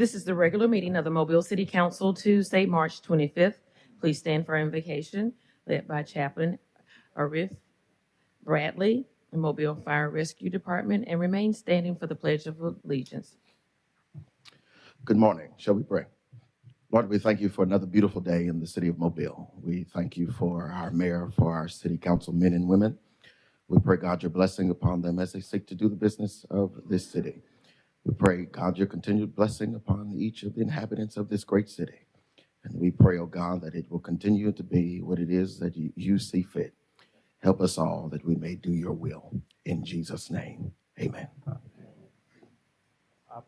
This is the regular meeting of the Mobile City Council, Tuesday, March 25th. Please stand for invocation, led by Chaplain Arif Bradley, the Mobile Fire Rescue Department, and remain standing for the Pledge of Allegiance. Good morning. Shall we pray? Lord, we thank you for another beautiful day in the city of Mobile. We thank you for our mayor, for our city council men and women. We pray, God, your blessing upon them as they seek to do the business of this city. We pray, God, your continued blessing upon each of the inhabitants of this great city. And we pray, oh God, that it will continue to be what it is that you see fit. Help us all that we may do your will. In Jesus' name, amen. I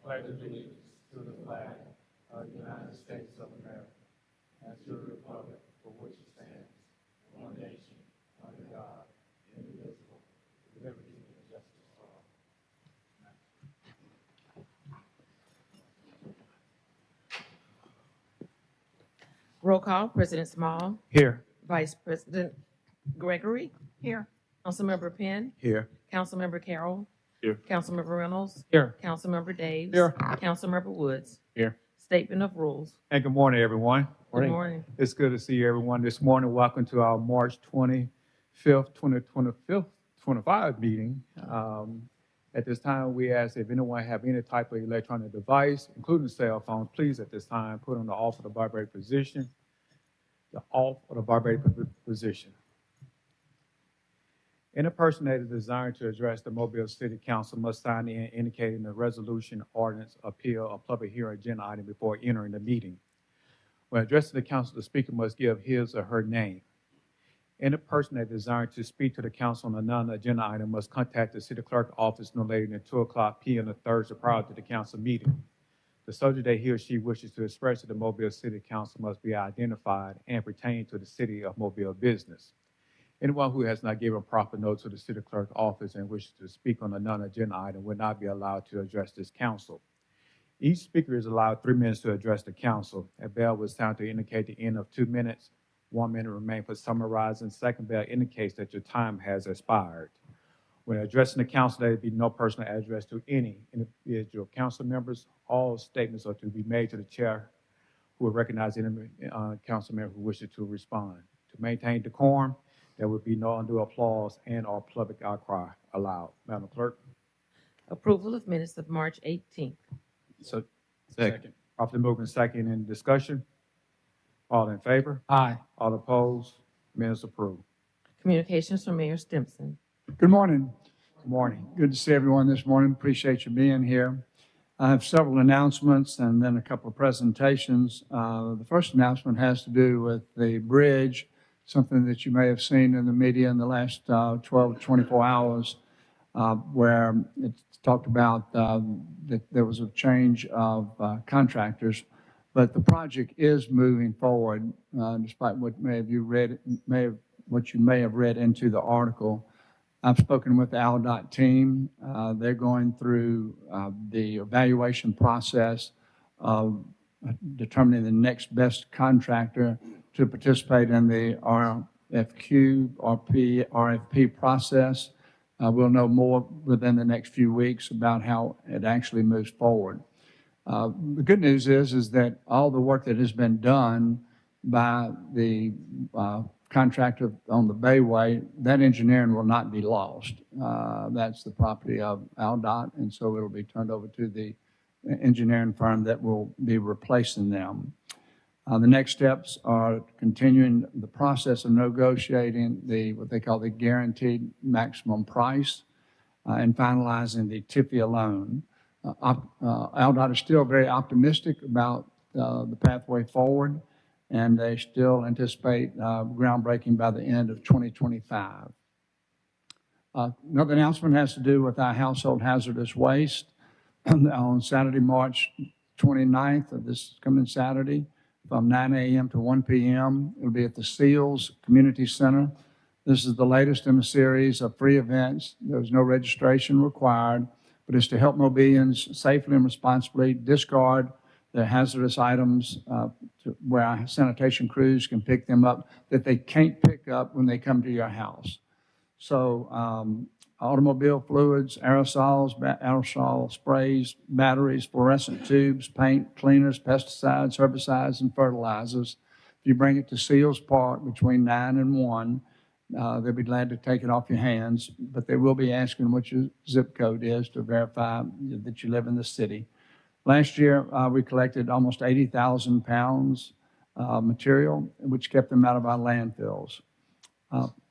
pledge allegiance to the flag of the United States of America and to the republic for which it stands, one nation, under God, indivisible, with liberty and justice for all. Roll call, President Small, Here. Vice President Gregory, Here. Councilmember Penn, Here. Councilmember Carroll, Here. Councilmember Reynolds, Here. Councilmember Daves, Here. Councilmember Woods. Here. Statement of rules. And good morning, everyone. Good morning. It's good to see everyone this morning. Welcome to our March 25th, 2025 meeting. At this time, we ask if anyone have any type of electronic device, including cell phones, please at this time put on the off or the vibrate position. The off or the vibrate position. Any person that is desiring to address the Mobile City Council must sign in indicating the resolution, ordinance, appeal, or public hearing agenda item before entering the meeting. When addressing the council, the speaker must give his or her name. Any person that desires to speak to the council on a non-agenda item must contact the city clerk office no later than 2:00 p.m. the Thursday prior to the council meeting. The subject that he or she wishes to express to the Mobile City Council must be identified and pertain to the city of Mobile business. Anyone who has not given proper notice to the city clerk office and wishes to speak on a non-agenda item will not be allowed to address this council. Each speaker is allowed 3 minutes to address the council. A bell will sound to indicate the end of 2 minutes. 1 minute remains for summarizing. Second bell indicates that your time has expired. When addressing the council, there will be no personal address to any individual council members. All statements are to be made to the chair, who will recognize any council member who wishes to respond. To maintain decorum, there will be no undue applause and or public outcry allowed. Madam Clerk. Approval of minutes of March 18th. So, second. Properly moving second in discussion. All in favor? Aye. All opposed? Minutes approved. Communications from Mayor Stimpson. Good morning. Good morning. Good to see everyone this morning. Appreciate you being here. I have several announcements and then a couple of presentations. The first announcement has to do with the bridge, something that you may have seen in the media in the last 12 to 24 hours, where it's talked about that there was a change of contractors, but the project is moving forward, despite what you may have read into the article. I've spoken with the AlDOT team. They're going through the evaluation process of determining the next best contractor to participate in the RFP process. We'll know more within the next few weeks about how it actually moves forward. The good news is that all the work that has been done by the contractor on the Bayway, that engineering will not be lost. That's the property of AlDOT, and so it'll be turned over to the engineering firm that will be replacing them. The next steps are continuing the process of negotiating what they call the guaranteed maximum price and finalizing the TIFIA loan. AlDOT is still very optimistic about the pathway forward, and they still anticipate groundbreaking by the end of 2025. Another announcement has to do with our household hazardous waste. On Saturday, March 29th, of this coming Saturday, from 9 a.m. to 1 p.m. It'll be at the Seals Community Center. This is the latest in a series of free events. There's no registration required, but it's to help Mobilians safely and responsibly discard their hazardous items to where our sanitation crews can pick them up that they can't pick up when they come to your house. So automobile fluids, aerosols, aerosol sprays, batteries, fluorescent tubes, paint, cleaners, pesticides, herbicides, and fertilizers. If you bring it to Seals Park between 9 and 1, they'll be glad to take it off your hands, but they will be asking what your zip code is to verify that you live in the city. Last year, we collected almost 80,000 pounds material, which kept them out of our landfills.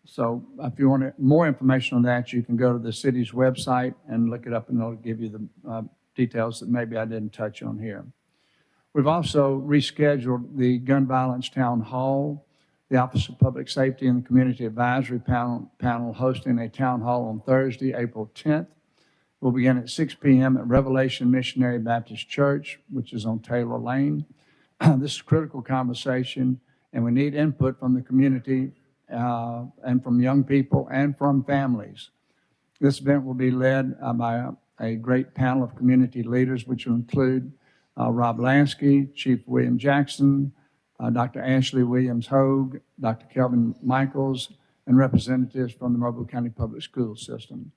So if you want more information on that, you can go to the city's website and look it up, and it'll give you the details that maybe I didn't touch on here. We've also rescheduled the Gun Violence Town Hall, the Office of Public Safety and the Community Advisory Panel hosting a town hall on Thursday, April 10th. We'll begin at 6 p.m. at Revelation Missionary Baptist Church, which is on Taylor Lane. This is a critical conversation, and we need input from the community and from young people and from families. This event will be led by a great panel of community leaders, which will include Rob Lansky, Chief William Jackson, Dr. Ashley Williams-Hogue, Dr. Kelvin Michaels, and representatives from the Mobile County Public School System.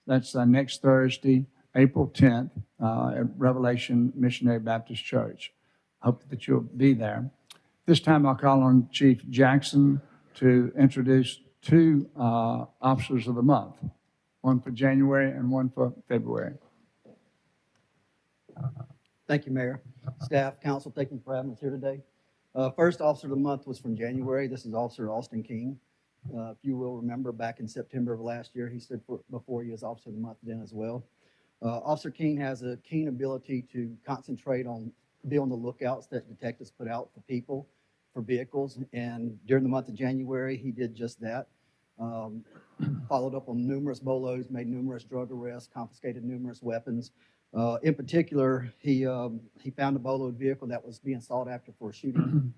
That's next Thursday, April 10th, at Revelation Missionary Baptist Church. Hope that you'll be there. This time I'll call on Chief Jackson to introduce two officers of the month, one for January and one for February. Thank you, Mayor. Staff, council, thank you for having us here today. First officer of the month was from January. This is Officer Austin King. If you will remember, back in September of last year, he stood before you as Officer of the Month then as well. Officer King has a keen ability to concentrate on be on the lookouts that detectives put out for people, for vehicles, and during the month of January, he did just that. Followed up on numerous BOLOs, made numerous drug arrests, confiscated numerous weapons. In particular, he found a BOLO vehicle that was being sought after for a shooting,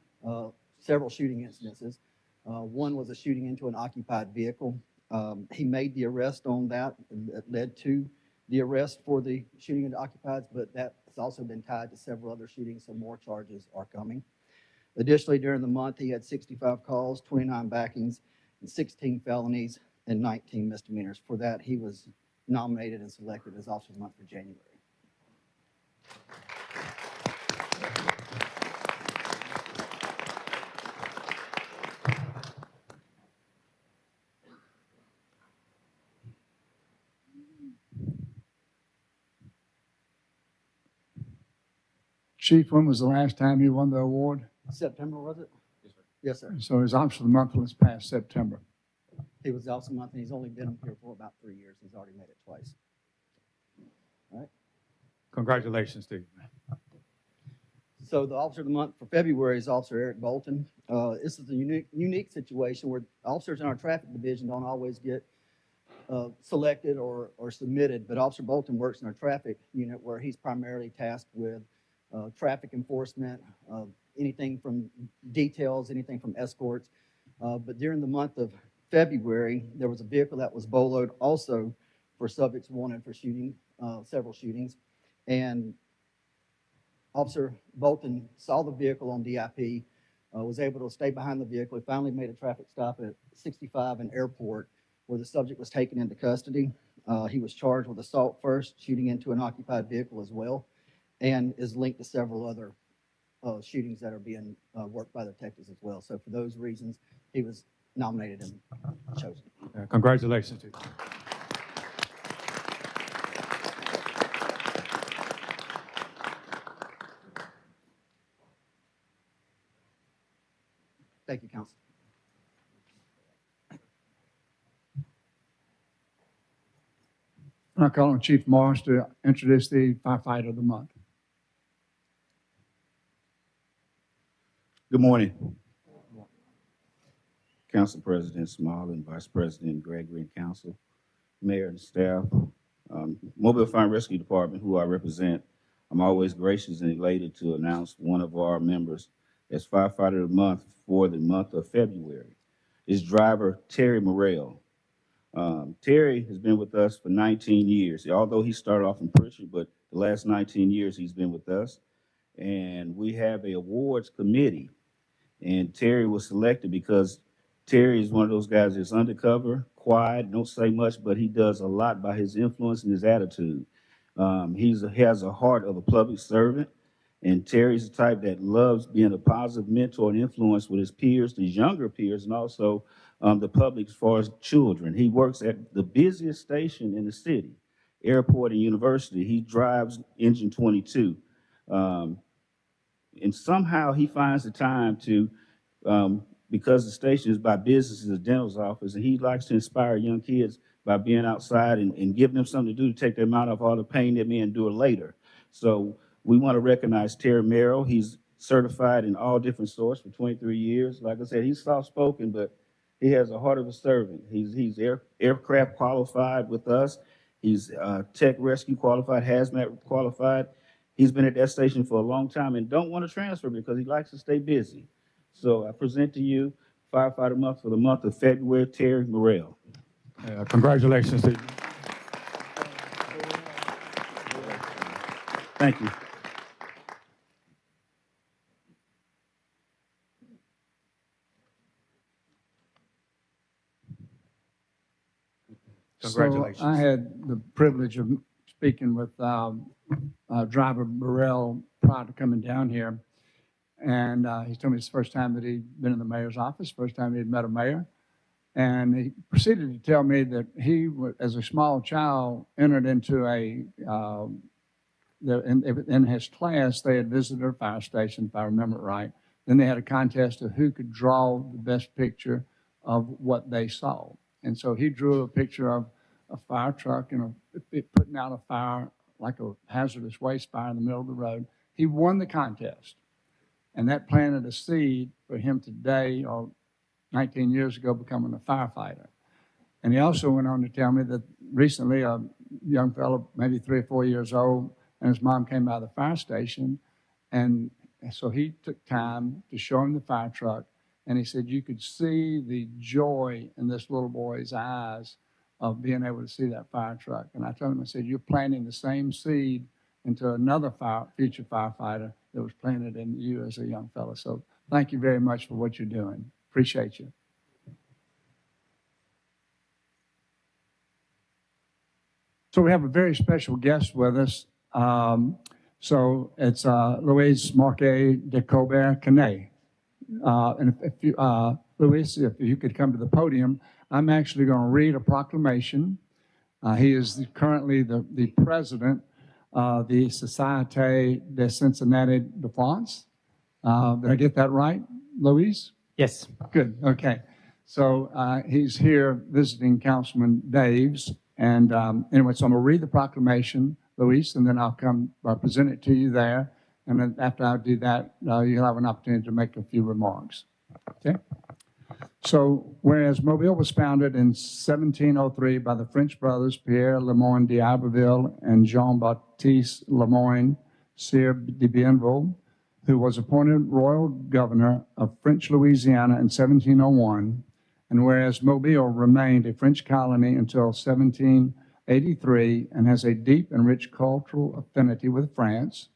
several shooting incidences. One was a shooting into an occupied vehicle. He made the arrest on that. That led to the arrest for the shooting into occupieds, but that has also been tied to several other shootings, so more charges are coming. Additionally, during the month, he had 65 calls, 29 backings, and 16 felonies, and 19 misdemeanors. For that, he was nominated and selected as Officer of the Month for January. Chief, when was the last time you won the award? September, was it? Yes, sir. So his Officer of the Month was past September. He was Officer of the Month, and he's only been here for about 3 years. He's already made it twice. All right. Congratulations, Steve. So the Officer of the Month for February is Officer Eric Bolton. This is a unique situation where officers in our traffic division don't always get selected or submitted, but Officer Bolton works in our traffic unit where he's primarily tasked with traffic enforcement, anything from details, anything from escorts. But during the month of February, there was a vehicle that was BOLO'd also for subjects wanted for shooting, several shootings. And Officer Bolton saw the vehicle on DIP, was able to stay behind the vehicle. He finally made a traffic stop at 65 and Airport where the subject was taken into custody. He was charged with assault first, shooting into an occupied vehicle as well, and is linked to several other shootings that are being worked by the detectives as well. So for those reasons, he was nominated and chosen. Congratulations to you. Thank you, Council. And I call on Chief Morris to introduce the Firefighter of the Month. Good morning. Council President Small and Vice President Gregory and Council, Mayor and staff, Mobile Fire and Rescue Department, who I represent. I'm always gracious and elated to announce one of our members as Firefighter of the Month for the month of February. Is driver Terry Morrell. Terry has been with us for 19 years. Although he started off in Pritchard, but the last 19 years he's been with us. And we have an awards committee. And Terry was selected because Terry is one of those guys that's undercover, quiet, don't say much, but he does a lot by his influence and his attitude. He has a heart of a public servant, and Terry's the type that loves being a positive mentor and influence with his peers, his younger peers, and also the public as far as children. He works at the busiest station in the city, airport and university. He drives Engine 22. And somehow he finds the time to, because the station is by businesses, a dental's office, and he likes to inspire young kids by being outside and giving them something to do to take their mind off all the pain they may endure later. So we want to recognize Terry Merrill. He's certified in all different sorts for 23 years. Like I said, he's soft-spoken, but he has a heart of a servant. He's aircraft qualified with us. He's tech rescue qualified, hazmat qualified. He's been at that station for a long time and don't want to transfer because he likes to stay busy. So I present to you Firefighter Month for the month of February, Terry Morrell. Congratulations to you. Thank you. Congratulations. So I had the privilege of speaking with Driver Burrell prior to coming down here. And he told me it's the first time that he'd been in the mayor's office, first time he'd met a mayor. And he proceeded to tell me that he, as a small child, entered into in his class, they had visited a fire station, if I remember it right. Then they had a contest of who could draw the best picture of what they saw. And so he drew a picture of a fire truck, putting out a fire, like a hazardous waste fire in the middle of the road. He won the contest. And that planted a seed for him today, or 19 years ago, becoming a firefighter. And he also went on to tell me that recently a young fellow, maybe 3 or 4 years old, and his mom came by the fire station. And so he took time to show him the fire truck. And he said you could see the joy in this little boy's eyes of being able to see that fire truck. And I told him, I said, you're planting the same seed into another future firefighter that was planted in you as a young fellow. So thank you very much for what you're doing. Appreciate you. So we have a very special guest with us. So it's Louise Marquet de Colbert-Canet. And if you, Louise, if you could come to the podium, I'm actually going to read a proclamation. He is currently the president of the Société de Cincinnati de France. Did I get that right, Louise? Yes. Good, okay. So he's here visiting Councilman Daves. And anyway, so I'm going to read the proclamation, Luis, and then I'll present it to you there. And then after I do that, you'll have an opportunity to make a few remarks. Okay? So, whereas Mobile was founded in 1703 by the French brothers Pierre Le Moyne d'Iberville and Jean-Baptiste Le Moyne, Sire de Bienville, who was appointed royal governor of French Louisiana in 1701, and whereas Mobile remained a French colony until 1783 and has a deep and rich cultural affinity with France,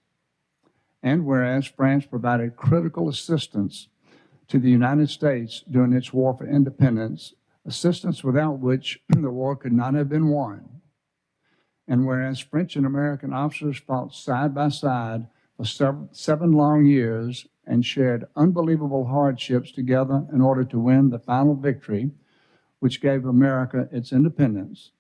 and whereas France provided critical assistance to the United States during its war for independence, assistance without which the war could not have been won, and whereas French and American officers fought side by side for 7 long years and shared unbelievable hardships together in order to win the final victory, which gave America its independence.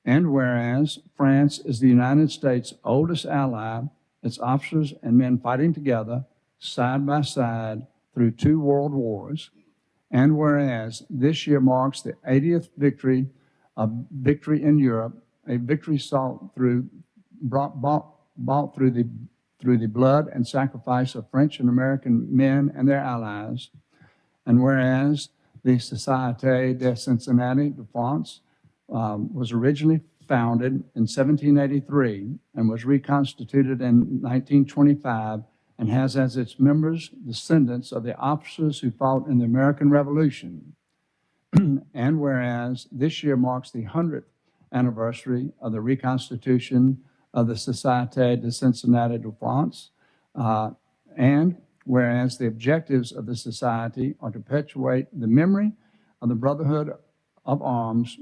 And whereas France is the United States' oldest ally, its officers and men fighting together, side by side, through 2 world wars. And whereas this year marks the 80th victory in Europe, a victory bought through the blood and sacrifice of French and American men and their allies. And whereas the Société de Cincinnati de France was originally founded in 1783 and was reconstituted in 1925 and has as its members descendants of the officers who fought in the American Revolution. And whereas this year marks the 100th anniversary of the reconstitution of the Société de Cincinnati de France, and whereas the objectives of the society are to perpetuate the memory of the Brotherhood of Arms,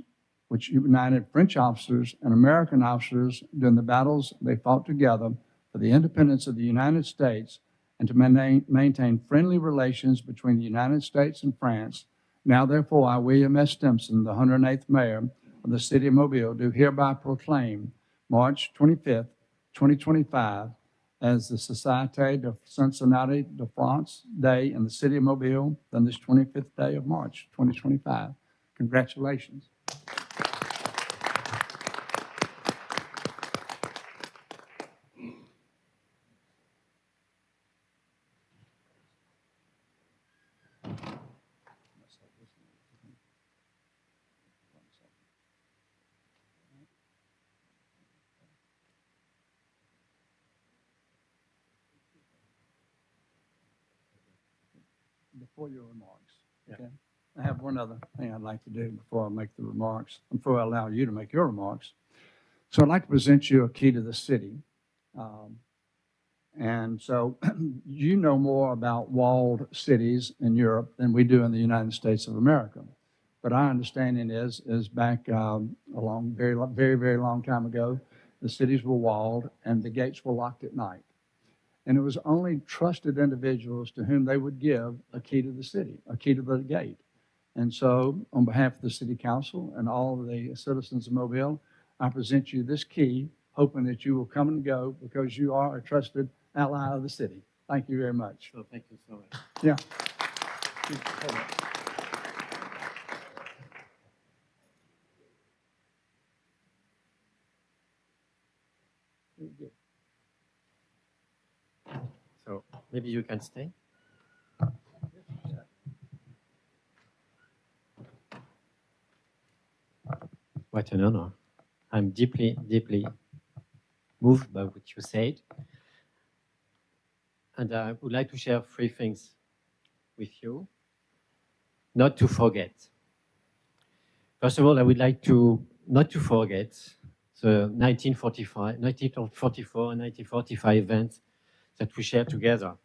which united French officers and American officers during the battles they fought together for the independence of the United States, and to maintain friendly relations between the United States and France. Now, therefore, I, William S. Stimson, the 108th Mayor of the City of Mobile, do hereby proclaim March 25th, 2025, as the Société de Cincinnati de France Day in the City of Mobile on this 25th day of March, 2025. Congratulations. Before your remarks, okay? I have one other thing I'd like to do before I make the remarks, before I allow you to make your remarks. So I'd like to present you a key to the city. And so you know more about walled cities in Europe than we do in the United States of America. But our understanding is back a very long time ago, the cities were walled and the gates were locked at night. And it was only trusted individuals to whom they would give a key to the city, a key to the gate. And so on behalf of the City Council and all of the citizens of Mobile, I present you this key, hoping that you will come and go because you are a trusted ally of the city. Thank you very much. So thank you so much. Yeah. So maybe you can stay. What an honor. I'm deeply moved by what you said. And I would like to share 3 things with you, not to forget. First of all, I would like to not to forget the 1944 and 1945 events that we shared together.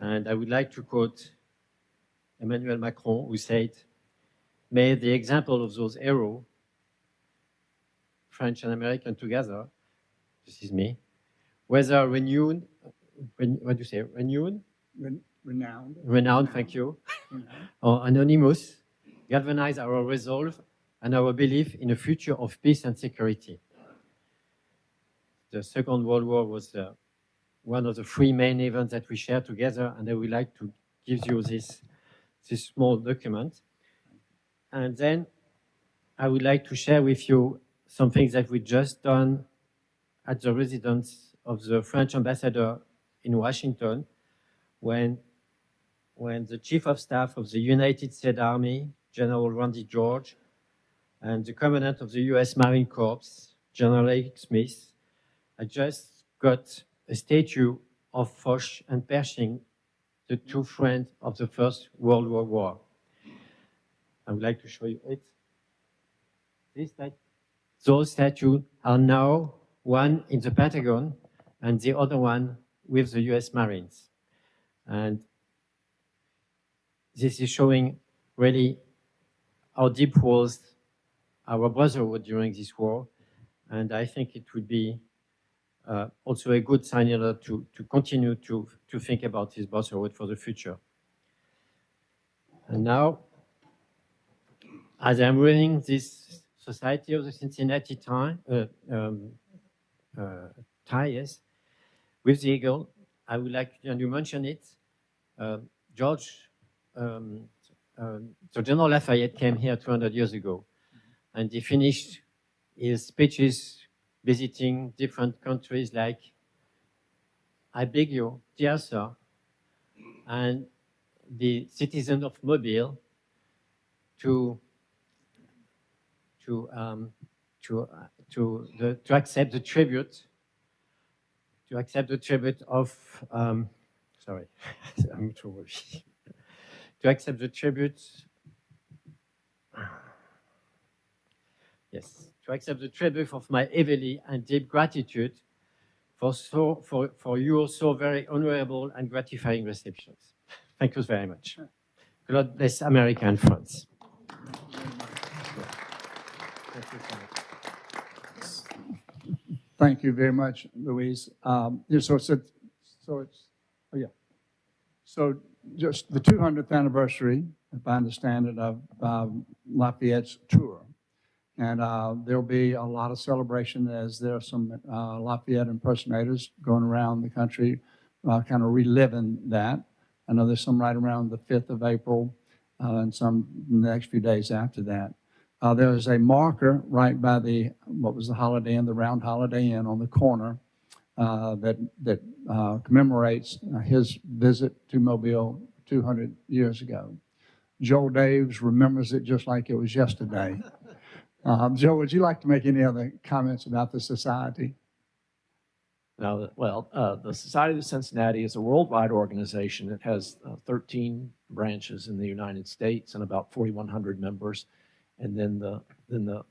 And I would like to quote Emmanuel Macron, who said, "May the example of those heroes, French and American together," this is me, whether renewed, what do you say, renewed? Renowned. Renowned, thank you, or anonymous, galvanize our resolve and our belief in a future of peace and security. The Second World War was one of the 3 main events that we shared together, and I would like to give you this small document. And then I would like to share with you some things that we just done at the residence of the French ambassador in Washington when the Chief of Staff of the United States Army, General Randy George, and the Commandant of the U.S. Marine Corps, General Eric Smith, had just got a statue of Foch and Pershing, the 2 friends of the First World War. I would like to show you it. Those statues are now one in the Pentagon and the other one with the U.S. Marines. And this is showing really how deep was our brotherhood during this war. And I think it would be also a good sign in order to continue to think about this brotherhood for the future. And now, as I'm reading this Society of the Cincinnati tie, yes, with the eagle, I would like, and you mentioned it, so General Lafayette came here 200 years ago, and he finished his speeches visiting different countries like, I beg you, dear sir, and the citizens of Mobile to accept the tribute, of, sorry, I'm too worried. To accept the tribute, yes, to accept the tribute of my heavily and deep gratitude for your so very honorable and gratifying receptions. Thank you very much. God bless America and France. Thank you very much, Louise. So just the 200th anniversary, if I understand it, of Lafayette's tour. And there'll be a lot of celebration as there are some Lafayette impersonators going around the country, kind of reliving that. I know there's some right around the 5th of April and some in the next few days after that. There is a marker right by what was the Holiday Inn, the Round Holiday Inn on the corner that commemorates his visit to Mobile 200 years ago. Joel Daves remembers it just like it was yesterday. Joe, would you like to make any other comments about the society? Now, the Society of Cincinnati is a worldwide organization. It has 13 branches in the United States and about 4,100 members. And then the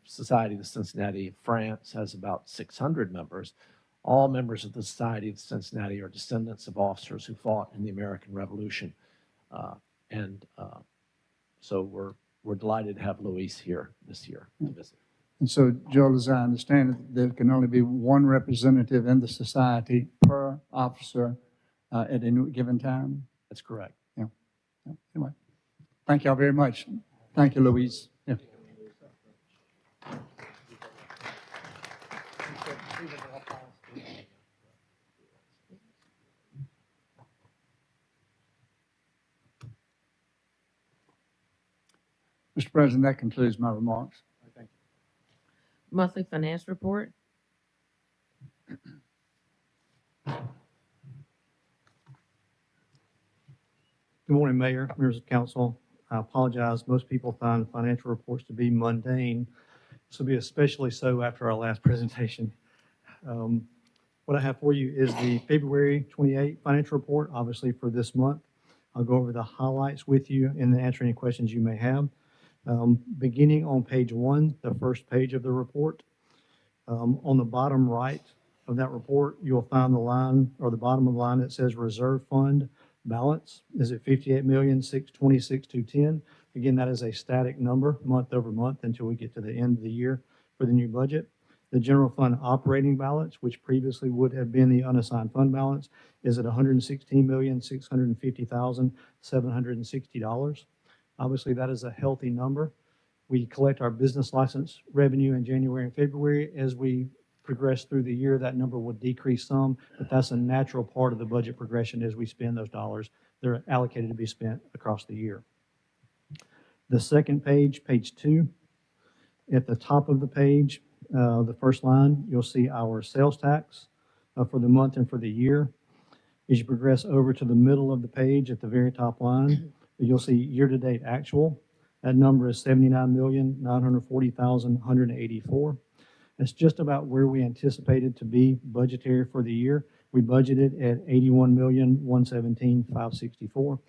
Society of Cincinnati France has about 600 members. All members of the Society of Cincinnati are descendants of officers who fought in the American Revolution. So we're delighted to have Louise here this year to visit. And so, Joel, as I understand it, there can only be one representative in the society per officer at any given time? That's correct. Yeah. Anyway, thank y'all very much. Thank you, Louise. Yeah. Mr. President, that concludes my remarks. Monthly finance report. Good morning, Mayor, members of council. I apologize. Most people find financial reports to be mundane. This will be especially so after our last presentation. What I have for you is the February 28 financial report, obviously for this month. I'll go over the highlights with you and then answer any questions you may have. Beginning on page 1, the first page of the report. On the bottom right of that report, you'll find the line, or the bottom of the line that says reserve fund balance is at $58,626,210. Again, that is a static number month over month until we get to the end of the year for the new budget. The general fund operating balance, which previously would have been the unassigned fund balance, is at $116,650,760. Obviously, that is a healthy number. We collect our business license revenue in January and February. As we progress through the year, that number will decrease some, but that's a natural part of the budget progression as we spend those dollars. They're allocated to be spent across the year. The second page, page 2, at the top of the page, the first line, you'll see our sales tax for the month and for the year. As you progress over to the middle of the page at the very top line, you'll see year-to-date actual. That number is $79,940,184. That's just about where we anticipated to be budgetary for the year. We budgeted at $81,117,564.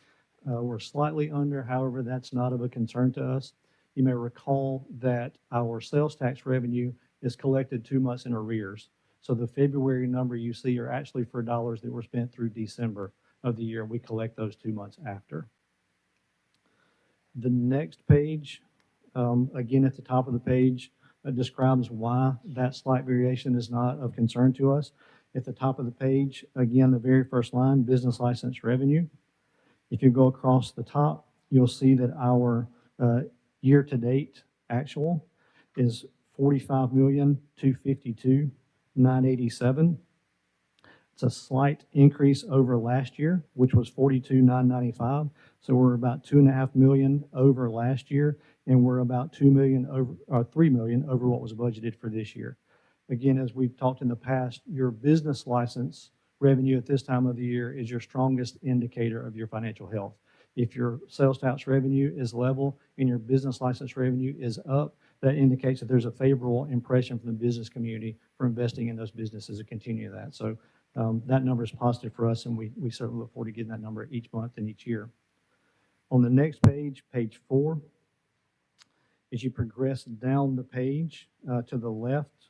We're slightly under, however, that's not of a concern to us. You may recall that our sales tax revenue is collected 2 months in arrears. So the February number you see are actually for dollars that were spent through December of the year. We collect those 2 months after. The next page, again at the top of the page, describes why that slight variation is not of concern to us. At the top of the page, again, the very first line, business license revenue. If you go across the top, you'll see that our year-to-date actual is $45,252,987. It's a slight increase over last year, which was $42,995. So we're about $2.5 million over last year, and we're about $2 million over, or $3 million over what was budgeted for this year. Again, as we've talked in the past, your business license revenue at this time of the year is your strongest indicator of your financial health. If your sales tax revenue is level and your business license revenue is up, that indicates that there's a favorable impression from the business community for investing in those businesses to continue that. So that number is positive for us, and we certainly look forward to getting that number each month and each year. On the next page, page 4, as you progress down the page to the left,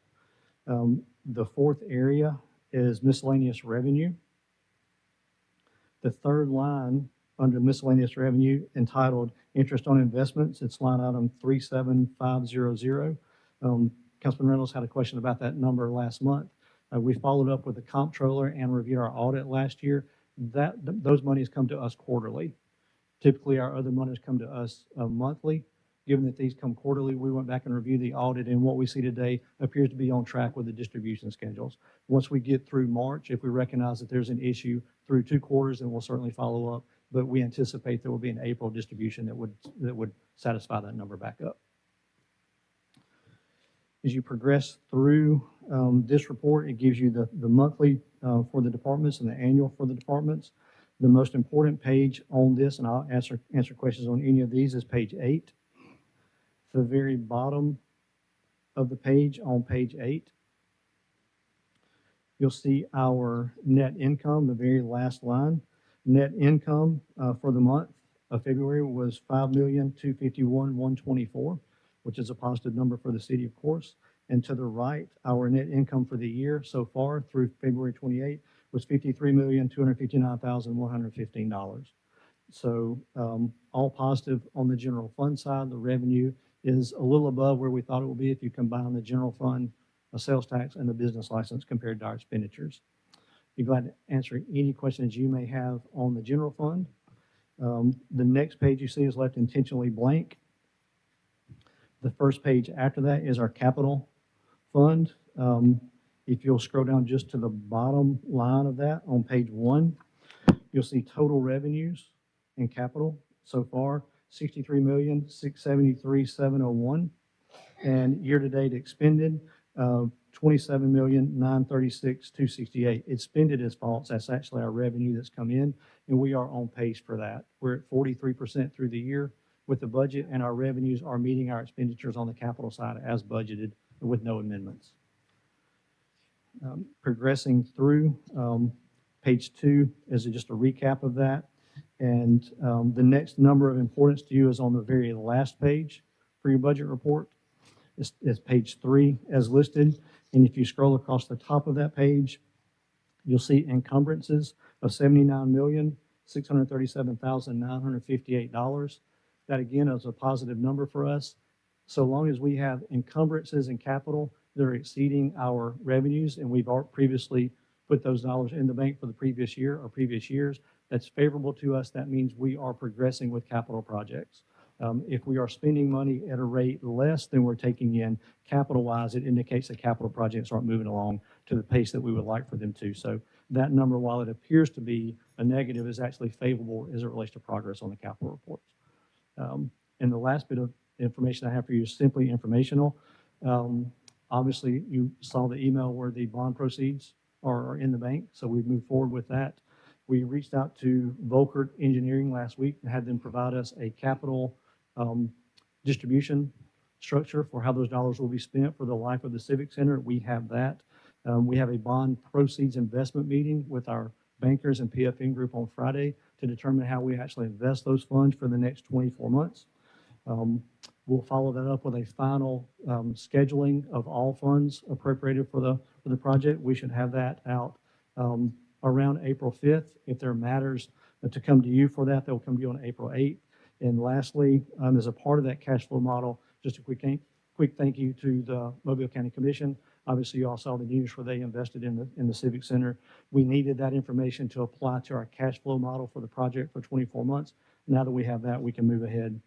the fourth area is miscellaneous revenue. The third line under miscellaneous revenue entitled interest on investments, it's line item 37500. Councilman Reynolds had a question about that number last month. We followed up with the comptroller and reviewed our audit last year. Those monies come to us quarterly. Typically, our other monies come to us monthly. Given that these come quarterly, we went back and reviewed the audit, and what we see today appears to be on track with the distribution schedules. Once we get through March, if we recognize that there's an issue through 2 quarters, then we'll certainly follow up. But we anticipate there will be an April distribution that would satisfy that number back up. As you progress through this report, it gives you the monthly for the departments and the annual for the departments. The most important page on this, and I'll answer questions on any of these, is page 8. The very bottom of the page, on page 8, you'll see our net income, the very last line. Net income for the month of February was $5,251,124, which is a positive number for the city, of course. And to the right, our net income for the year so far through February 28 was $53,259,115. So all positive on the general fund side. The revenue is a little above where we thought it would be if you combine the general fund, a sales tax, and the business license compared to our expenditures. Be glad to answer any questions you may have on the general fund. The next page you see is left intentionally blank. The first page after that is our capital fund. If you'll scroll down just to the bottom line of that on page 1, you'll see total revenues in capital so far, $63,673,701, and year-to-date expended, $27,936,268. Expended is false. That's actually our revenue that's come in, and we are on pace for that. We're at 43% through the year with the budget, and our revenues are meeting our expenditures on the capital side as budgeted with no amendments. Progressing through, page 2 is just a recap of that. And the next number of importance to you is on the very last page for your budget report. It's page 3 as listed. And if you scroll across the top of that page, you'll see encumbrances of $79,637,958. That again is a positive number for us. So long as we have encumbrances in capital that are exceeding our revenues, and we've previously put those dollars in the bank for the previous year or previous years, that's favorable to us. That means we are progressing with capital projects. If we are spending money at a rate less than we're taking in capital-wise, it indicates that capital projects aren't moving along to the pace that we would like for them to. So that number, while it appears to be a negative, is actually favorable as it relates to progress on the capital reports. And the last bit of information I have for you is simply informational. Obviously, you saw the email where the bond proceeds are in the bank, so we've moved forward with that. We reached out to Volkert Engineering last week and had them provide us a capital distribution structure for how those dollars will be spent for the life of the Civic Center. We have that. We have a bond proceeds investment meeting with our bankers and PFN group on Friday to determine how we actually invest those funds for the next 24 months. We'll follow that up with a final scheduling of all funds appropriated for the project. We should have that out around April 5th. If there are matters to come to you for that, they'll come to you on April 8th. And lastly, as a part of that cash flow model, just a quick thank you to the Mobile County Commission. Obviously, you all saw the news where they invested in the Civic Center. We needed that information to apply to our cash flow model for the project for 24 months. Now that we have that, we can move ahead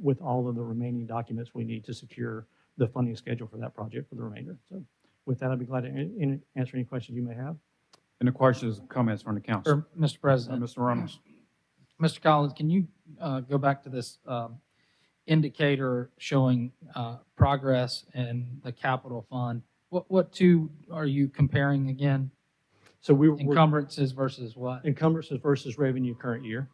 with all of the remaining documents we need to secure the funding schedule for that project for the remainder. So with that, I'd be glad to answer any questions you may have. Any questions or comments from the council? Sure, Mr. President. Mr. Reynolds. Mr. Collins, can you go back to this indicator showing progress in the capital fund? What two are you comparing again? So we're Encumbrances versus what? encumbrances versus revenue current year.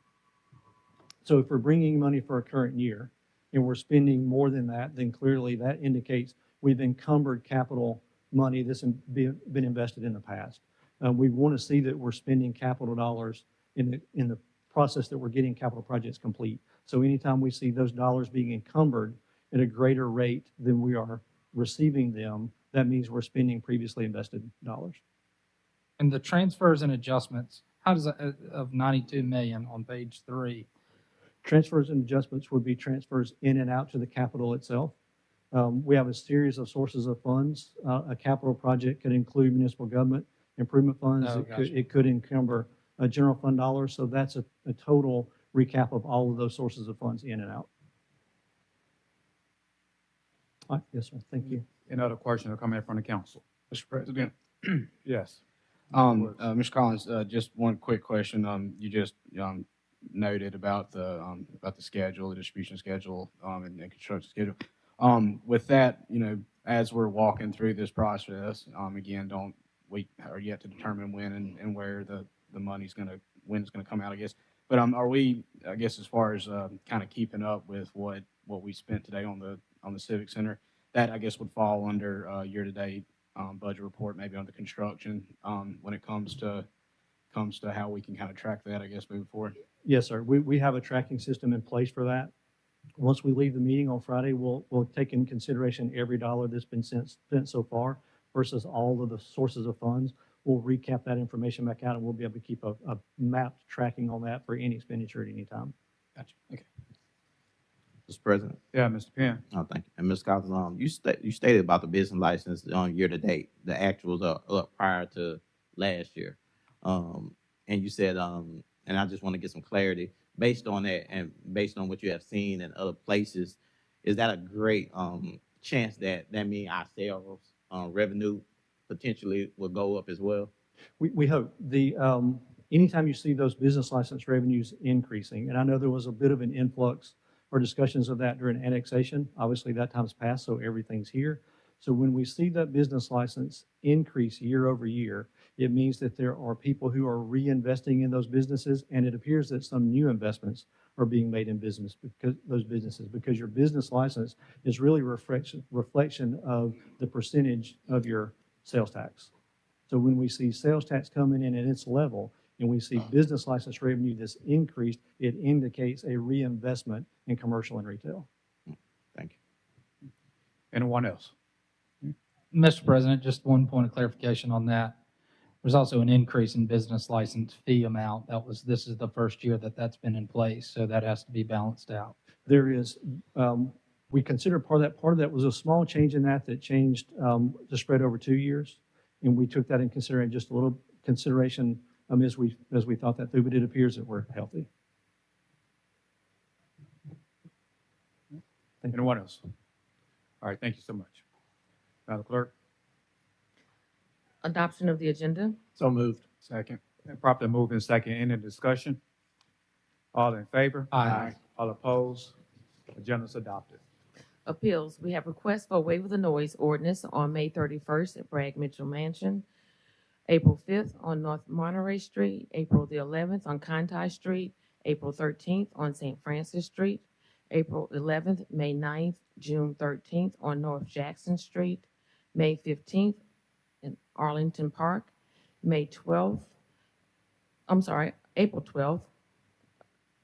So if we're bringing money for a current year and we're spending more than that, then clearly that indicates we've encumbered capital money that's been invested in the past. We want to see that we're spending capital dollars in the process that we're getting capital projects complete. So anytime we see those dollars being encumbered at a greater rate than we are receiving them, that means we're spending previously invested dollars. And the transfers and adjustments, how does that, of 92 million on page 3? Transfers and adjustments would be transfers in and out to the capital itself. We have a series of sources of funds. A capital project could include municipal government improvement funds. Oh, gotcha. It could encumber general fund dollars. So that's a total recap of all of those sources of funds in and out. All right, yes, sir. Thank you. Any other questions or comment from the council? Mr. President. Yes. Mr. Collins, just one quick question. You just noted about the schedule, the distribution schedule, and the construction schedule. With that, as we're walking through this process, again, we are yet to determine when and where the money's when it's gonna come out, I guess. But are we, I guess, as far as kind of keeping up with what we spent today on the Civic Center, that I guess would fall under year-to-date budget report, maybe on the construction, when it comes to how we can kind of track that, I guess, moving forward? Yes, sir. We have a tracking system in place for that. Once we leave the meeting on Friday, we'll take in consideration every dollar that's been spent so far versus all of the sources of funds. We'll recap that information back out, and we'll be able to keep a mapped tracking on that for any expenditure at any time. Gotcha. Okay. Mr. President. Yeah, Mr. Penn. Oh, thank you. And Ms. Collins, you stated about the business license on year to date. The actuals are up prior to last year. And you said, and I just want to get some clarity based on that and based on what you have seen in other places. Is that a great chance that means our sales revenue potentially will go up as well? We hope. Anytime you see those business license revenues increasing, and I know there was a bit of an influx or discussions of that during annexation. Obviously, that time's passed, so everything's here. So when we see that business license increase year over year, it means that there are people who are reinvesting in those businesses, and it appears that some new investments are being made in because your business license is really a reflection of the percentage of your sales tax. So when we see sales tax coming in at its level, and we see business license revenue that's increased, it indicates a reinvestment in commercial and retail. Thank you. Anyone else? Mr. President, just one point of clarification on that. There's also an increase in business license fee amount. This is the first year that's been in place, so that has to be balanced out. There is, we consider part of that was a small change in that changed the spread over 2 years, and we took that in consideration, just a little consideration as we thought that through, but it appears that we're healthy. Anyone else? All right, thank you so much. Madam Clerk? Adoption of the agenda. So moved. Second. And properly moved in second. Any discussion? All in favor? Aye. All opposed? Agenda's adopted. Appeals, we have requests for waiver of the noise ordinance on May 31st at Bragg Mitchell Mansion, April 5th on North Monterey Street, April the 11th on Conti Street, April 13th on St. Francis Street, April 11th, May 9th, June 13th on North Jackson Street, May 15th in Arlington Park, April 12th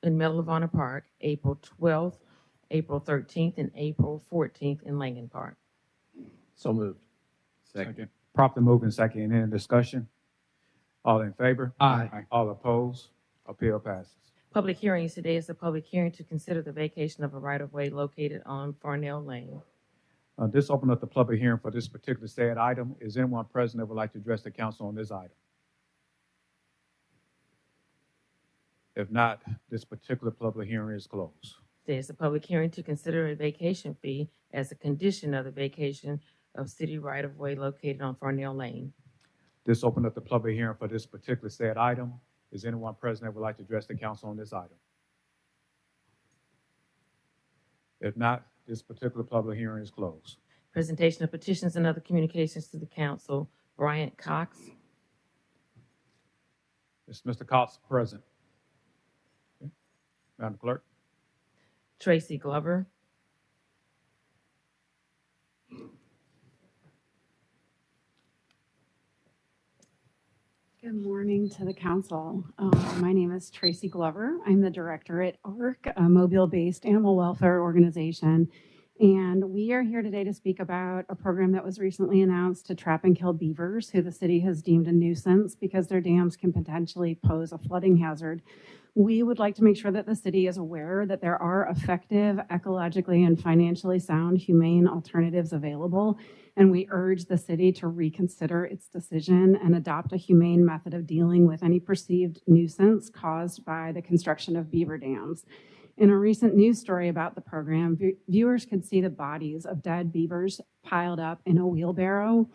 in Meadowlavana Park, April 12th, April 13th, and April 14th in Langen Park. So moved. Second. Properly moved in second. Any discussion? All in favor? Aye. All opposed? Appeal passes. Public hearings today is a public hearing to consider the vacation of a right-of-way located on Farnell Lane. This opened up the public hearing for this particular said item. Is anyone present that would like to address the council on this item? If not, this particular public hearing is closed. Today is a public hearing to consider a vacation fee as a condition of the vacation of city right-of-way located on Farnell Lane. This opened up the public hearing for this particular said item. Is anyone present that would like to address the council on this item? If not, this particular public hearing is closed. Presentation of petitions and other communications to the council. Bryant Cox. Is Mr. Cox present? Okay. Madam Clerk? Tracy Glover. Good morning to the council. My name is Tracy Glover. I'm the director at ARC, a Mobile-based animal welfare organization. And we are here today to speak about a program that was recently announced to trap and kill beavers, who the city has deemed a nuisance because their dams can potentially pose a flooding hazard. We would like to make sure that the city is aware that there are effective, ecologically and financially sound, humane alternatives available. And we urge the city to reconsider its decision and adopt a humane method of dealing with any perceived nuisance caused by the construction of beaver dams. In a recent news story about the program, viewers could see the bodies of dead beavers piled up in a wheelbarrow.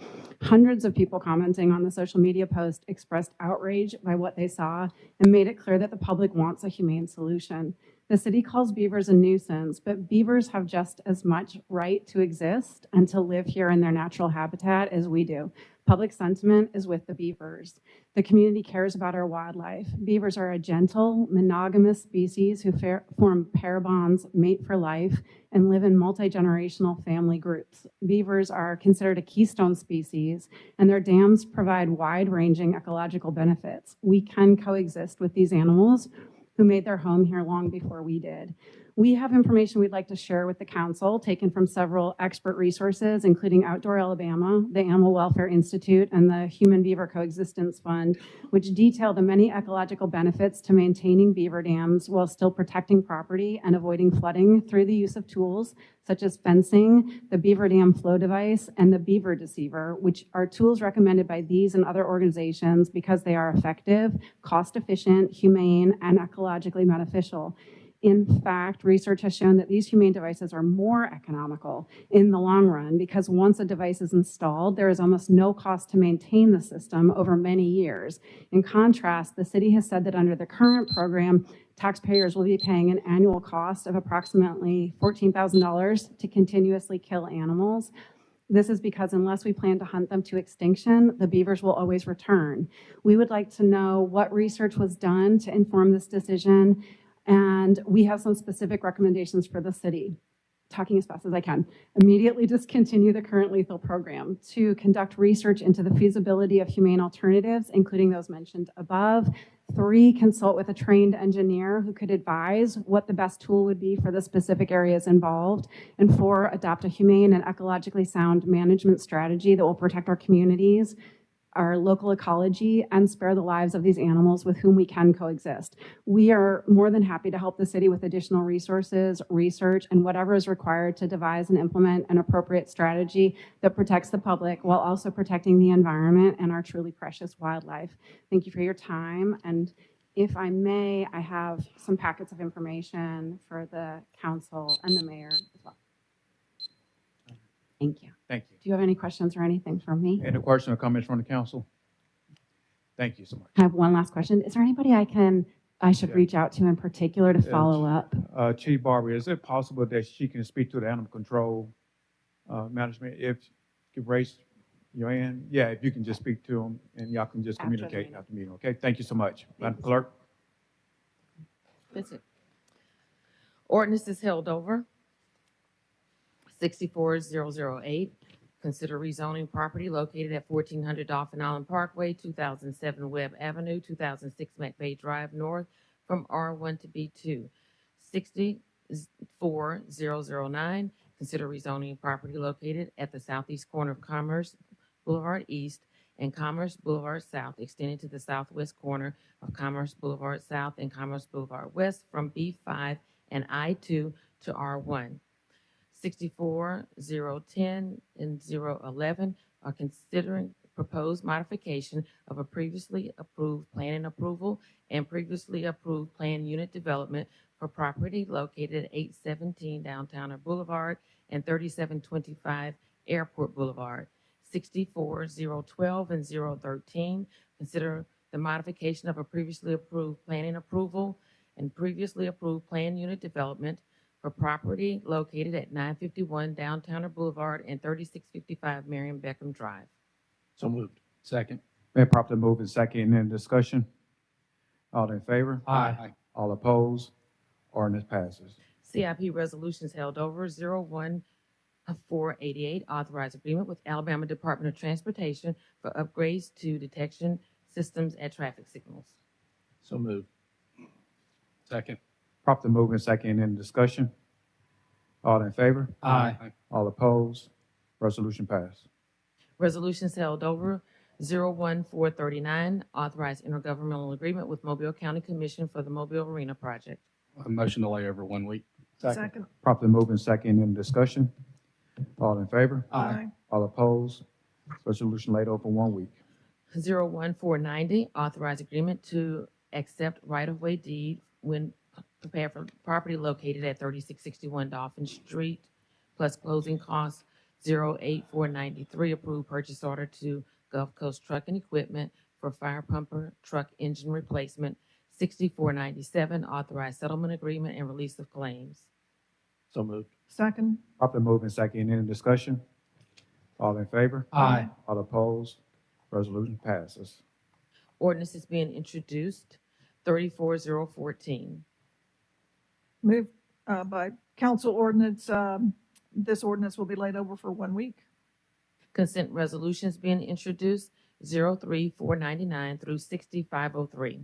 Hundreds of people commenting on the social media post expressed outrage by what they saw and made it clear that the public wants a humane solution. The city calls beavers a nuisance, but beavers have just as much right to exist and to live here in their natural habitat as we do. Public sentiment is with the beavers. The community cares about our wildlife. Beavers are a gentle, monogamous species who form pair bonds, mate for life, and live in multi-generational family groups. Beavers are considered a keystone species, and their dams provide wide-ranging ecological benefits. We can coexist with these animals who made their home here long before we did. We have information we'd like to share with the council, taken from several expert resources, including Outdoor Alabama, the Animal Welfare Institute, and the Human Beaver Coexistence Fund, which detail the many ecological benefits to maintaining beaver dams while still protecting property and avoiding flooding through the use of tools such as fencing, the beaver dam flow device, and the beaver deceiver, which are tools recommended by these and other organizations because they are effective, cost-efficient, humane, and ecologically beneficial. In fact, research has shown that these humane devices are more economical in the long run because once a device is installed, there is almost no cost to maintain the system over many years. In contrast, the city has said that under the current program, taxpayers will be paying an annual cost of approximately $14,000 to continuously kill animals. This is because unless we plan to hunt them to extinction, the beavers will always return. We would like to know what research was done to inform this decision, and we have some specific recommendations for the city. Talking as fast as I can. Immediately discontinue the current lethal program. 2, conduct research into the feasibility of humane alternatives, including those mentioned above. 3, consult with a trained engineer who could advise what the best tool would be for the specific areas involved. And 4, adopt a humane and ecologically sound management strategy that will protect our communities, our local ecology, and spare the lives of these animals with whom we can coexist. We are more than happy to help the city with additional resources, research, and whatever is required to devise and implement an appropriate strategy that protects the public while also protecting the environment and our truly precious wildlife. Thank you for your time. And if I may, I have some packets of information for the council and the mayor as well. Thank you. Thank you. Do you have any questions or anything from me? Any questions or comments from the council? Thank you so much. I have one last question. Is there anybody I should reach out to in particular to follow up? Chief Barber, is it possible that she can speak to the animal control management? If you could raise your hand, yeah, if you can just speak to them and y'all can just After the communicate meeting. after the meeting, okay? Thank you so much. Madam Clerk? That's it. Ordinance is held over. 64008, consider rezoning property located at 1400 Dolphin Island Parkway, 2007 Webb Avenue, 2006 McVeigh Drive North from R1 to B2. 64009, consider rezoning property located at the southeast corner of Commerce Boulevard East and Commerce Boulevard South, extending to the southwest corner of Commerce Boulevard South and Commerce Boulevard West from B5 and I2 to R1. 64010 and 011 are considering proposed modification of a previously approved plan and approval and previously approved plan unit development for property located at 817 Downtowner Boulevard and 3725 Airport Boulevard. 64012 and 013 consider the modification of a previously approved plan and approval and previously approved plan unit development for property located at 951 Downtowner Boulevard and 3655 Marion Beckham Drive. So moved. Second. Been properly moved and second in discussion. All in favor? Aye. All opposed? Ordinance passes. CIP resolutions held over. 01488, authorized agreement with Alabama Department of Transportation for upgrades to detection systems at traffic signals. So moved. Second. Properly moved and second in discussion. All in favor? Aye. All opposed? Resolution passed. Resolutions held over. 01439, authorized intergovernmental agreement with Mobile County Commission for the Mobile Arena project. A motion to lay over 1 week. Second. Properly moved and second in discussion. All in favor? Aye. All opposed? Resolution laid over 1 week. 01490, authorized agreement to accept right-of-way deed when prepared for property located at 3661 Dolphin Street, plus closing costs. 08493, approved purchase order to Gulf Coast Truck and Equipment for fire pumper truck engine replacement. 6497, authorized settlement agreement and release of claims. So moved. Second. Properly moved and second in discussion. All in favor? Aye. All opposed? Resolution passes. Ordinance is being introduced. 34014. Moved by council ordinance, this ordinance will be laid over for 1 week. Consent resolutions being introduced. 03499 through 6503.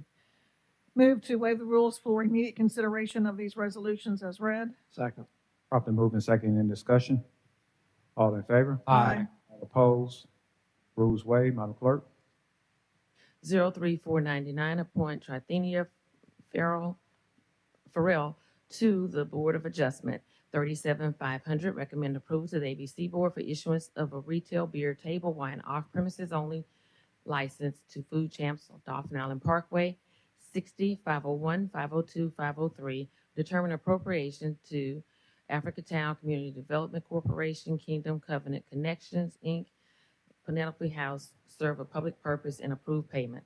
Move to waive the rules for immediate consideration of these resolutions as read. Second. Properly moved and second in discussion. All in favor? Aye. All opposed? Rules waived. Madam Clerk? 03499, appoint Trithenia Farrell to the Board of Adjustment. 37500, recommend approval to the ABC Board for issuance of a retail beer table wine off-premises only license to Food Champs on Dolphin Island Parkway. 501, 502, 503, determine appropriation to Africatown Community Development Corporation, Kingdom Covenant Connections, Inc., Penelope House, serve a public purpose and approve payment.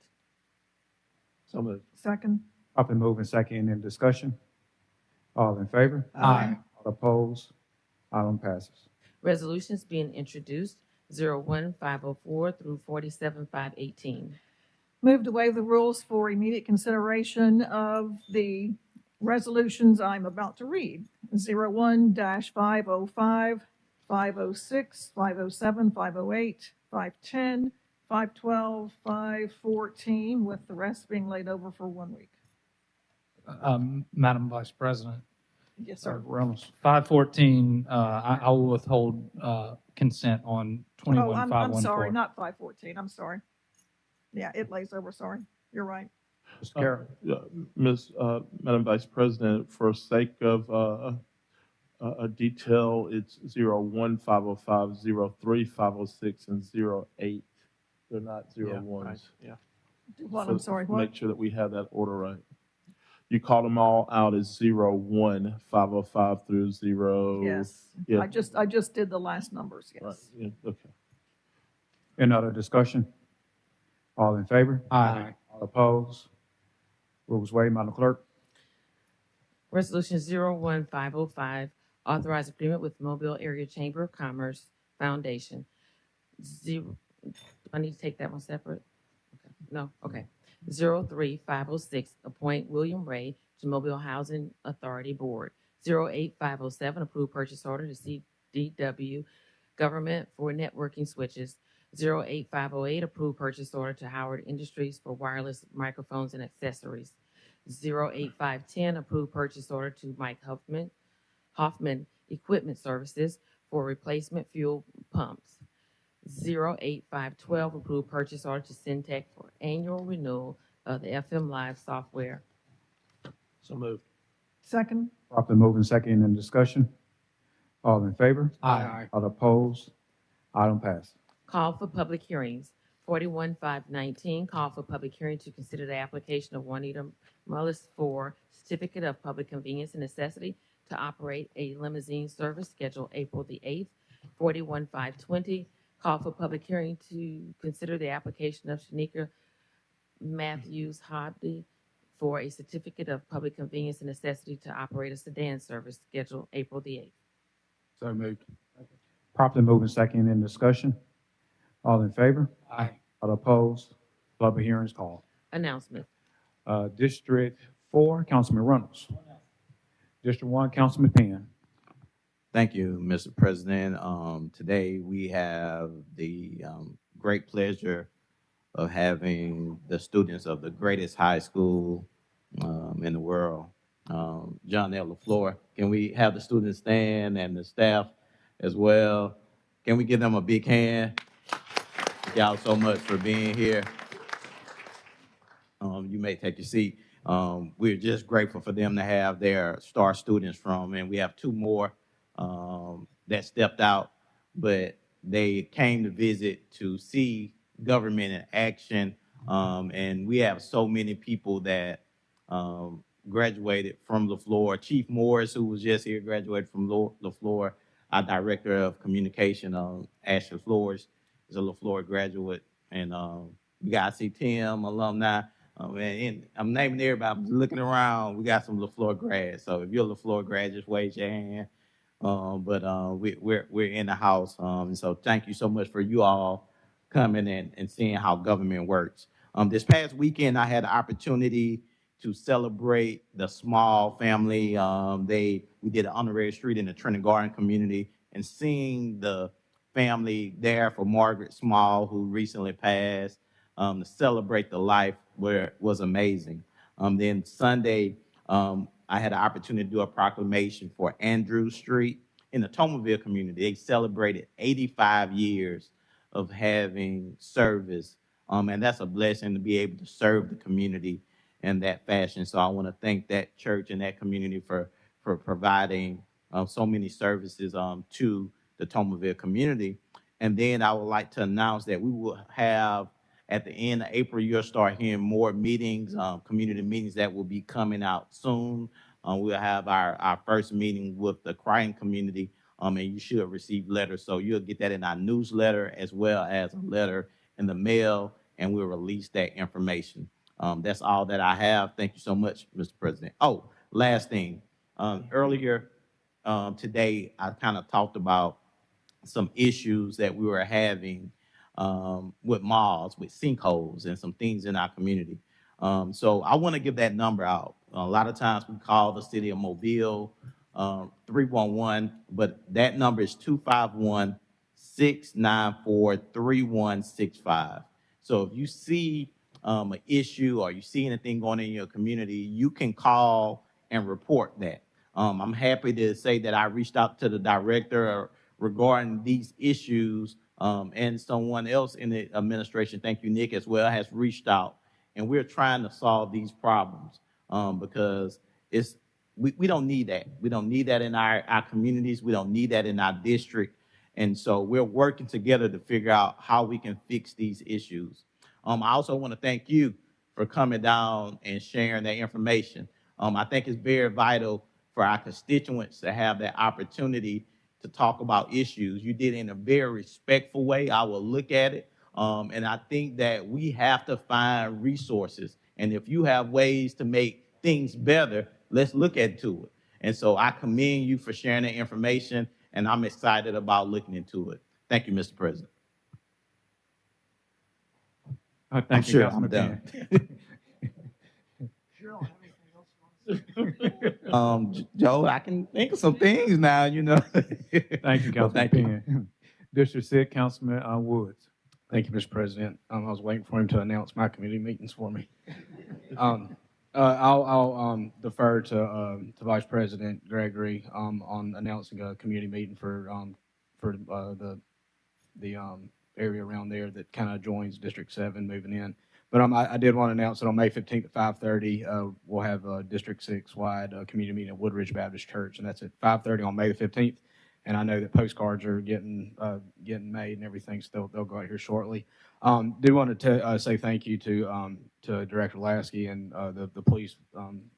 So moved. Second. Properly moved and second in discussion. All in favor? Aye. All opposed? Item passes. Resolutions being introduced. 01504 through 47518. Move to waive the rules for immediate consideration of the resolutions I'm about to read. 01-505, 506, 507, 508, 510, 512, 514, with the rest being laid over for 1 week. Madam Vice President, Yes, sir. Reynolds. 514, I will withhold consent on Oh, I'm 21514. sorry, not 514, I'm sorry. Yeah, it lays over, sorry. You're right. Mr. Carroll? Madam Vice President, for sake of a detail, it's 01505, 03506, and 08. They're not zero Yeah, ones. right, yeah. What, I'm sorry, what? Make sure that we have that order right. You called them all out as 01505 through 0. Yes, Yeah. I just did the last numbers, Right, yes. yeah, okay. Any other discussion? All in favor? Aye. All opposed? Rules waived. Madam Clerk? Resolution 01505, authorized agreement with Mobile Area Chamber of Commerce Foundation. Do I need to take that one separate? Okay. No? Okay. 03506, appoint William Ray to Mobile Housing Authority Board. 08507, approve purchase order to CDW Government for networking switches. 08508, approve purchase order to Howard Industries for wireless microphones and accessories. 08510, approve purchase order to Mike Hoffman Equipment Services for replacement fuel pumps. 08512, approve purchase order to Syntec for annual renewal of the FM Live software. So moved. Second. Properly moved and second in discussion. All in favor? Aye. All opposed? Item passed. Call for public hearings. 41519, call for public hearing to consider the application of Juanita Mullis for Certificate of Public Convenience and Necessity to operate a limousine service scheduled April the 8th. 41520, call for public hearing to consider the application of Shanika Matthews Hobby for a Certificate of Public Convenience and Necessity to operate a sedan service scheduled April the 8th. So moved. Properly moved and second in discussion. All in favor? Aye. All opposed? Public hearing is called. Announcement. District 4, Councilman Reynolds. District 1, Councilman Penn. Thank you, Mr. President. Today we have the great pleasure of having the students of the greatest high school in the world John L. LaFleur. Can we have the students stand and the staff as well? Can we give them a big hand? Thank y'all so much for being here. You may take your seat. We're just grateful for them to have their star students from, and we have two more that stepped out, but they came to visit to see government in action. And we have so many people that graduated from LaFleur. Chief Morris, who was just here, graduated from LaFleur. Our director of communication, Ashley Flores, is a LaFleur graduate. And we got CTM alumni. And I'm naming everybody. I'm looking around. We got some LaFleur grads. So if you're a LaFleur grad, just raise your hand. We're in the house. And so thank you so much for you all coming and seeing how government works. This past weekend, I had the opportunity to celebrate the Small family. We did an honorary street in the Trinity Garden community, and seeing the family there for Margaret Small, who recently passed, to celebrate the life was amazing. Then Sunday, I had the opportunity to do a proclamation for Andrew Street in the Tomerville community. They celebrated 85 years of having service, and that's a blessing to be able to serve the community in that fashion. So I want to thank that church and that community for providing so many services to the Tomerville community. And then I would like to announce that we will have, at the end of April, you'll start hearing more meetings, community meetings that will be coming out soon. We'll have our first meeting with the Crying community, and you should receive letters. So you'll get that in our newsletter as well as a letter in the mail, and we'll release that information. That's all that I have. Thank you so much, Mr. President. Oh, last thing. Earlier today, I kind of talked about some issues that we were having with malls, with sinkholes, and some things in our community. So I want to give that number out. A lot of times we call the city of Mobile 311, but that number is 251-694-3165. So if you see an issue or you see anything going on in your community, you can call and report that. I'm happy to say that I reached out to the director regarding these issues, and someone else in the administration, thank you, Nick, as well, has reached out. And we're trying to solve these problems because we don't need that. We don't need that in our communities. We don't need that in our district. And so we're working together to figure out how we can fix these issues. I also want to thank you for coming down and sharing that information. I think it's very vital for our constituents to have that opportunity to talk about issues. You did it in a very respectful way. I will look at it. And I think that we have to find resources. And if you have ways to make things better, let's look into it. And so I commend you for sharing that information, and I'm excited about looking into it. Thank you, Mr. President. Thank you, Councilman done. Joe, I can think of some things now, you know. Thank you, Councilman Penn. District 6, Councilman Woods. Thank you, Mr. President. I was waiting for him to announce my committee meetings for me. I'll defer to Vice President Gregory on announcing a community meeting for the area around there that kind of joins District 7 moving in. But I did want to announce that on May 15th at 5:30, we'll have a District 6-wide community meeting at Woodridge Baptist Church, and that's at 5:30 on May the 15th. And I know that postcards are getting made and everything, so they'll go out here shortly. Do want to say thank you to Director Lasky and the police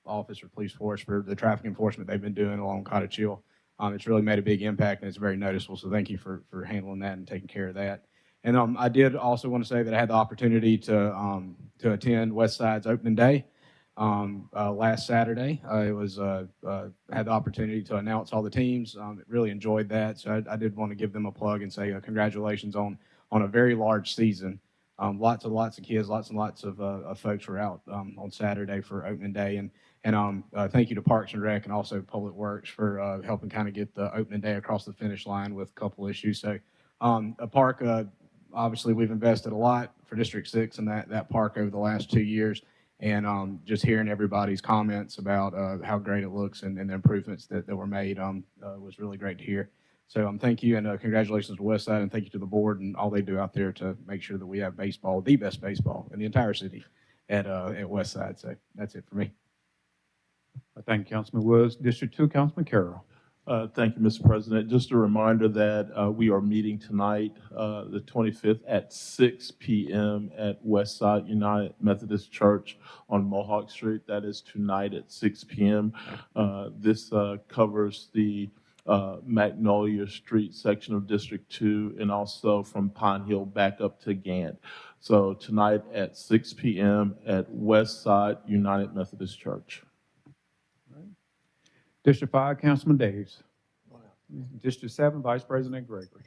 office or police force for the traffic enforcement they've been doing along Cottage Hill. It's really made a big impact, and it's very noticeable, so thank you for handling that and taking care of that. And I did also want to say that I had the opportunity to attend West Side's opening day last Saturday. It was had the opportunity to announce all the teams. Really enjoyed that, so I did want to give them a plug and say congratulations on a very large season. Lots and lots of kids, lots and lots of folks were out on Saturday for opening day, and thank you to Parks and Rec and also Public Works for helping kind of get the opening day across the finish line with a couple issues. So a park. Obviously, we've invested a lot for District 6 in that park over the last 2 years, And just hearing everybody's comments about how great it looks and the improvements that were made was really great to hear. So thank you, and congratulations to Westside, and thank you to the board and all they do out there to make sure that we have baseball, the best baseball in the entire city at Westside. So that's it for me. Thank you, Councilman Woods. District 2, Councilman Carroll. Thank you, Mr. President. Just a reminder that we are meeting tonight, the 25th at 6 p.m. at Westside United Methodist Church on Mohawk Street. That is tonight at 6 p.m. This covers the Magnolia Street section of District 2 and also from Pine Hill back up to Gant. So tonight at 6 p.m. at Westside United Methodist Church. District 5, Councilman Daves. District 7, Vice President Gregory.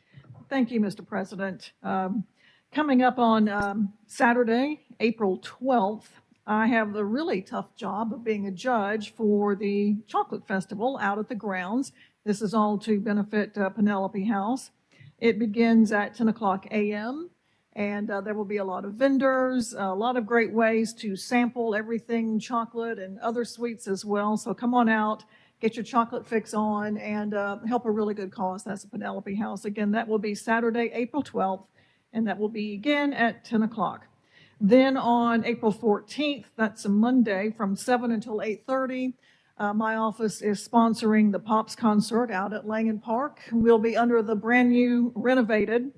Thank you, Mr. President. Coming up on Saturday, April 12th, I have the really tough job of being a judge for the Chocolate Festival out at the grounds. This is all to benefit Penelope House. It begins at 10 o'clock a.m., and there will be a lot of vendors, a lot of great ways to sample everything chocolate and other sweets as well. So come on out, get your chocolate fix on, and help a really good cause. That's the Penelope House. Again, that will be Saturday, April 12th, and that will be again at 10 o'clock. Then on April 14th, that's a Monday, from 7 until 8:30, my office is sponsoring the Pops concert out at Langen Park. We'll be under the brand new renovated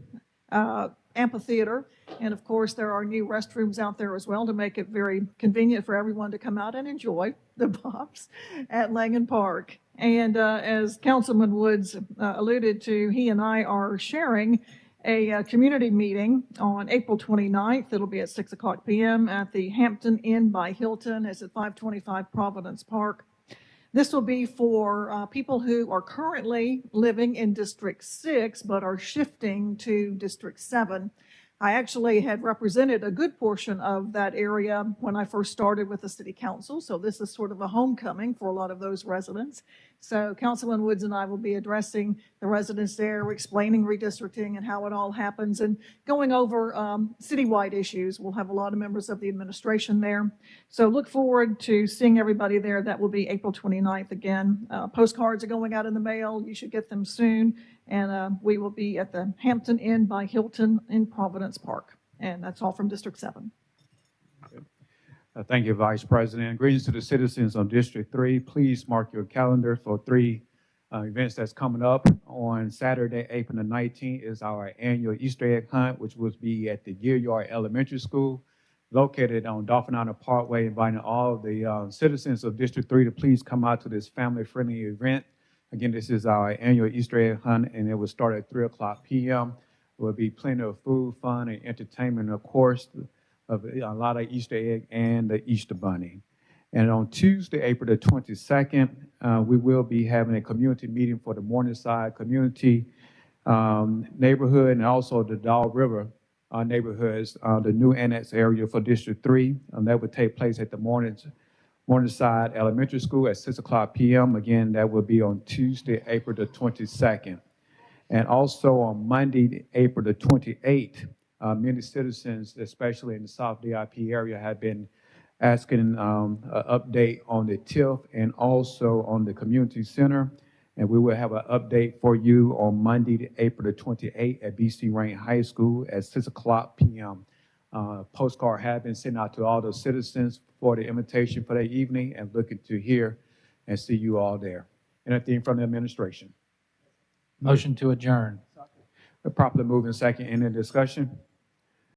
amphitheater. And of course, there are new restrooms out there as well to make it very convenient for everyone to come out and enjoy the Pops at Langen Park. And as Councilman Woods alluded to, he and I are sharing a community meeting on April 29th. It'll be at 6 o'clock p.m. at the Hampton Inn by Hilton. It's at 525 Providence Park. This will be for people who are currently living in District 6 but are shifting to District 7. I actually had represented a good portion of that area when I first started with the city council, so this is sort of a homecoming for a lot of those residents. So Councilman Woods and I will be addressing the residents there, explaining redistricting and how it all happens, and going over citywide issues. We'll have a lot of members of the administration there. So look forward to seeing everybody there. That will be April 29th again. Postcards are going out in the mail. You should get them soon. And we will be at the Hampton Inn by Hilton in Providence Park. And that's all from District 7. Thank you, Vice President. Greetings to the citizens of District 3. Please mark your calendar for 3 events that's coming up. On Saturday, April the 19th, is our annual Easter egg hunt, which will be at the Gilliard Elementary School, located on Dolphin Island Parkway, inviting all of the citizens of District 3 to please come out to this family-friendly event. Again, this is our annual Easter egg hunt, and it will start at 3 o'clock p.m. There will be plenty of food, fun, and entertainment, and of course, of a lot of Easter egg and the Easter Bunny. And on Tuesday, April the 22nd, we will be having a community meeting for the Morningside community neighborhood and also the Dog River neighborhoods, the new annex area for District 3. That will take place at the Morningside Elementary School at 6 o'clock p.m. Again, that will be on Tuesday, April the 22nd. And also on Monday, April the 28th, many citizens, especially in the South DIP area, have been asking an update on the TIF and also on the community center. And we will have an update for you on Monday, April the 28th at BC Rain High School at 6 o'clock p.m. Postcard have been sent out to all the citizens for the invitation for that evening, and looking to hear and see you all there. Anything from the administration? Motion to adjourn. Properly moved and second. Any discussion?